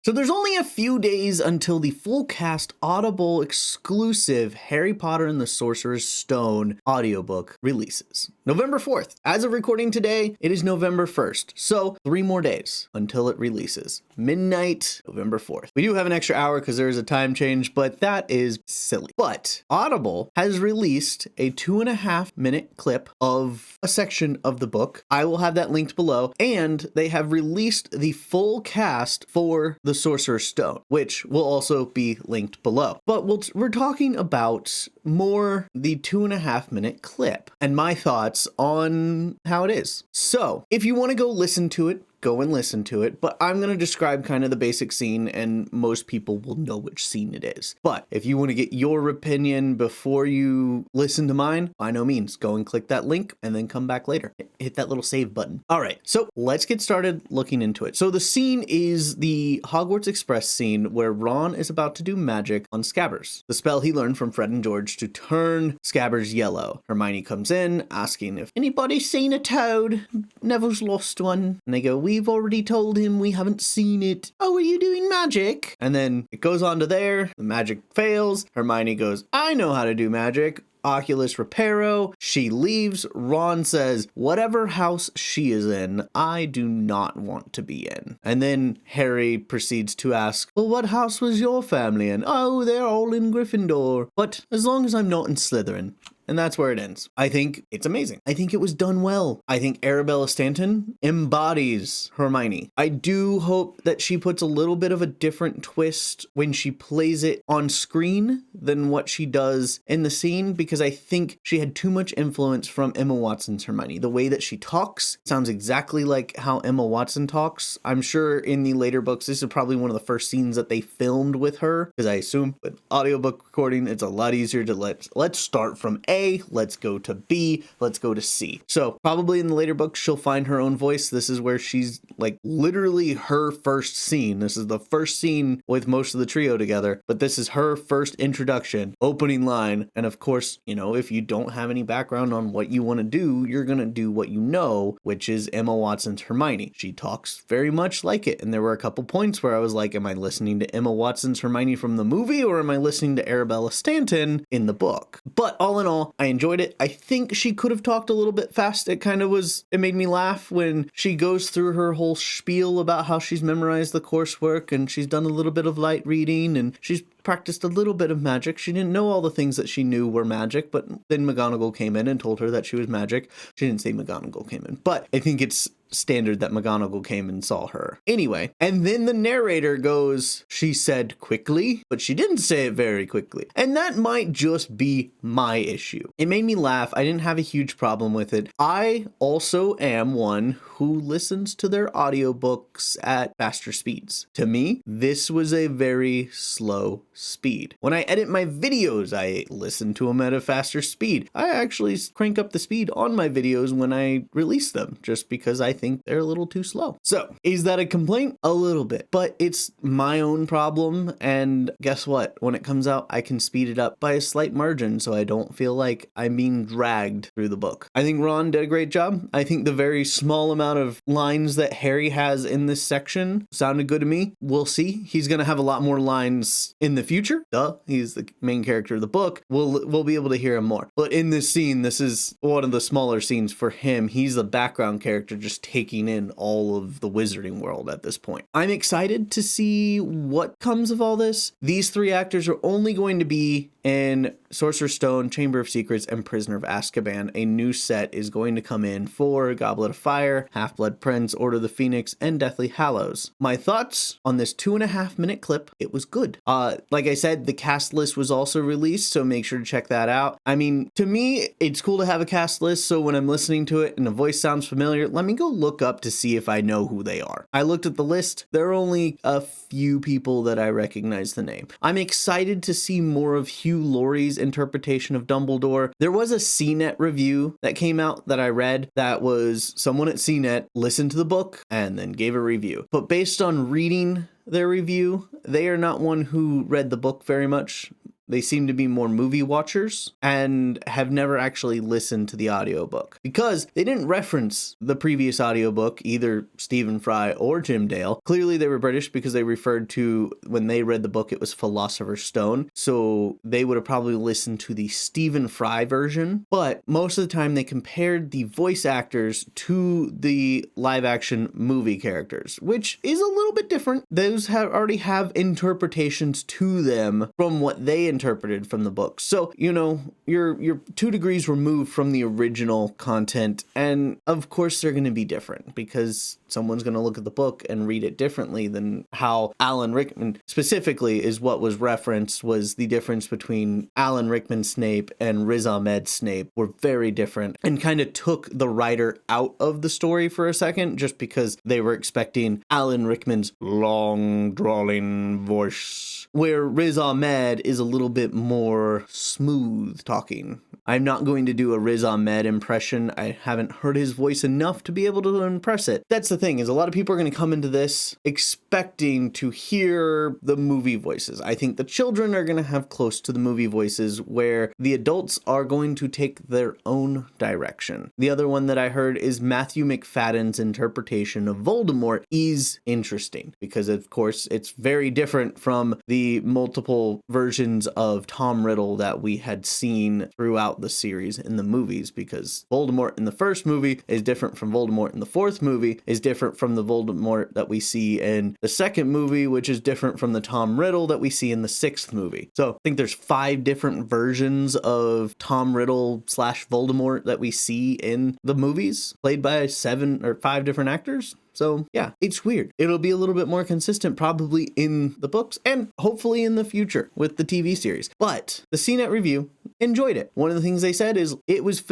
So there's only a few days until the full cast Audible exclusive Harry Potter and the Sorcerer's Stone audiobook releases. November 4th. As of recording today, it is November 1st. So 3 more days until it releases. Midnight, November 4th. We do have an extra hour because there is a time change, but that is silly. But Audible has released a 2.5-minute clip of a section of the book. I will have that linked below. And they have released the full cast for the Sorcerer's Stone, which will also be linked below. But we're talking about more the 2.5-minute clip and my thoughts on how it is. So if you want to go listen to it, go and listen to it, but I'm going to describe kind of the basic scene and most people will know which scene it is. But if you want to get your opinion before you listen to mine, by no means, go and click that link and then come back later. Hit that little save button. All right, so let's get started looking into it. So the scene is the Hogwarts Express scene where Ron is about to do magic on Scabbers, the spell he learned from Fred and George to turn Scabbers yellow. Hermione comes in asking if anybody's seen a toad. Neville's lost one. And they go, we've already told him we haven't seen it. Oh, are you doing magic? And then it goes on to there. The magic fails. Hermione goes, I know how to do magic. Oculus Reparo. She leaves. Ron says, whatever house she is in, I do not want to be in. And then Harry proceeds to ask, well, what house was your family in? Oh, they're all in Gryffindor. But as long as I'm not in Slytherin. And that's where it ends. I think it's amazing. I think it was done well. I think Arabella Stanton embodies Hermione. I do hope that she puts a little bit of a different twist when she plays it on screen than what she does in the scene, because I think she had too much influence from Emma Watson's Hermione. The way that she talks sounds exactly like how Emma Watson talks. I'm sure in the later books, this is probably one of the first scenes that they filmed with her, because I assume with audiobook recording, it's a lot easier to let's start from A, let's go to B, let's go to C. So probably in the later books, she'll find her own voice. This is where she's like literally her first scene. This is the first scene with most of the trio together, but this is her first introduction, opening line. And of course, you know, if you don't have any background on what you want to do, you're going to do what you know, which is Emma Watson's Hermione. She talks very much like it. And there were a couple points where I was like, am I listening to Emma Watson's Hermione from the movie or am I listening to Arabella Stanton in the book? But all in all, I enjoyed it. I think she could have talked a little bit fast. It made me laugh when she goes through her whole spiel about how she's memorized the coursework and she's done a little bit of light reading and she's practiced a little bit of magic. She didn't know all the things that she knew were magic, but then McGonagall came in and told her that she was magic. She didn't say McGonagall came in, but I think it's standard that McGonagall came and saw her. Anyway, and then the narrator goes, she said quickly, but she didn't say it very quickly. And that might just be my issue. It made me laugh. I didn't have a huge problem with it. I also am one who listens to their audiobooks at faster speeds. To me, this was a very slow speed. When I edit my videos, I listen to them at a faster speed. I actually crank up the speed on my videos when I release them, just because I think they're a little too slow. So, is that a complaint? A little bit, but it's my own problem. And guess what? When it comes out, I can speed it up by a slight margin so I don't feel like I'm being dragged through the book. I think Ron did a great job. I think the very small amount of lines that Harry has in this section sounded good to me. We'll see. He's going to have a lot more lines in the future. Duh. He's the main character of the book. We'll be able to hear him more. But in this scene, this is one of the smaller scenes for him. He's the background character just taking in all of the wizarding world at this point. I'm excited to see what comes of all this. These 3 actors are only going to be in Sorcerer's Stone, Chamber of Secrets, and Prisoner of Azkaban. A new set is going to come in for Goblet of Fire, Half-Blood Prince, Order of the Phoenix, and Deathly Hallows. My thoughts on this 2.5-minute clip, it was good. Like I said, the cast list was also released, so make sure to check that out. I mean, to me, it's cool to have a cast list, so when I'm listening to it and the voice sounds familiar, let me go look up to see if I know who they are. I looked at the list. There are only a few people that I recognize the name. I'm excited to see more of Hugh Laurie's interpretation of Dumbledore. There was a CNET review that came out that I read that was someone at CNET listened to the book and then gave a review. But based on reading their review, they are not one who read the book very much. They seem to be more movie watchers and have never actually listened to the audiobook because they didn't reference the previous audiobook, either Stephen Fry or Jim Dale. Clearly they were British because they referred to, when they read the book, it was Philosopher's Stone. So they would have probably listened to the Stephen Fry version. But most of the time they compared the voice actors to the live action movie characters, which is a little bit different. Those already have interpretations to them from what they interpreted from the book. So, you know, you're 2 degrees removed from the original content. And of course they're going to be different because someone's going to look at the book and read it differently than how Alan Rickman specifically is what was referenced. Was the difference between Alan Rickman Snape and Riz Ahmed Snape were very different, and kind of took the writer out of the story for a second just because they were expecting Alan Rickman's long drawling voice, where Riz Ahmed is a little bit more smooth talking. I'm not going to do a Riz Ahmed impression. I haven't heard his voice enough to be able to impress it. That's the thing, is a lot of people are going to come into this expecting to hear the movie voices. I think the children are going to have close to the movie voices, where the adults are going to take their own direction. The other one that I heard is Matthew McFadden's interpretation of Voldemort is interesting because, of course, it's very different from the multiple versions of Tom Riddle that we had seen throughout the series in the movies, because Voldemort in the first movie is different from Voldemort in the fourth movie, is different from the Voldemort that we see in the second movie, which is different from the Tom Riddle that we see in the sixth movie. So I think there's 5 different versions of Tom Riddle / Voldemort that we see in the movies, played by 7 or 5 different actors. So yeah, it's weird. It'll be a little bit more consistent probably in the books and hopefully in the future with the TV series. But the CNET review enjoyed it. One of the things they said is it was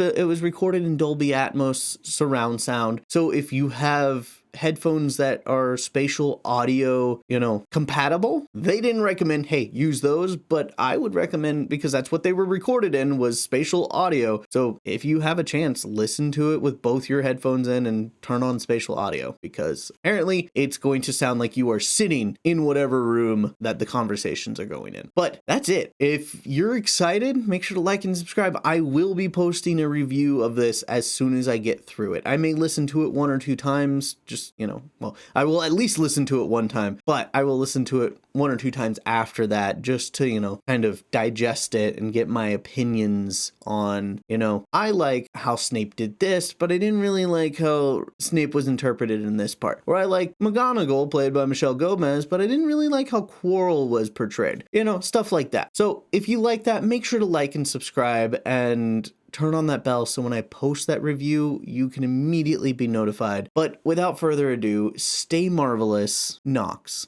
recorded in Dolby Atmos surround sound. So if you have headphones that are spatial audio, compatible, they didn't recommend, hey, use those, but I would recommend, because that's what they were recorded in, was spatial audio. So if you have a chance, listen to it with both your headphones in and turn on spatial audio, because apparently it's going to sound like you are sitting in whatever room that the conversations are going in. But that's it. If you're excited, make sure to like and subscribe. I will be posting a review of this as soon as I get through it. I may listen to it 1 or 2 times, I will at least listen to it 1 time, but I will listen to it 1 or 2 times after that, just to, kind of digest it and get my opinions on, I like how Snape did this, but I didn't really like how Snape was interpreted in this part. Or I like McGonagall, played by Michelle Gomez, but I didn't really like how Quirrell was portrayed. Stuff like that. So if you like that, make sure to like and subscribe and turn on that bell so when I post that review, you can immediately be notified. But without further ado, stay marvelous, Knox.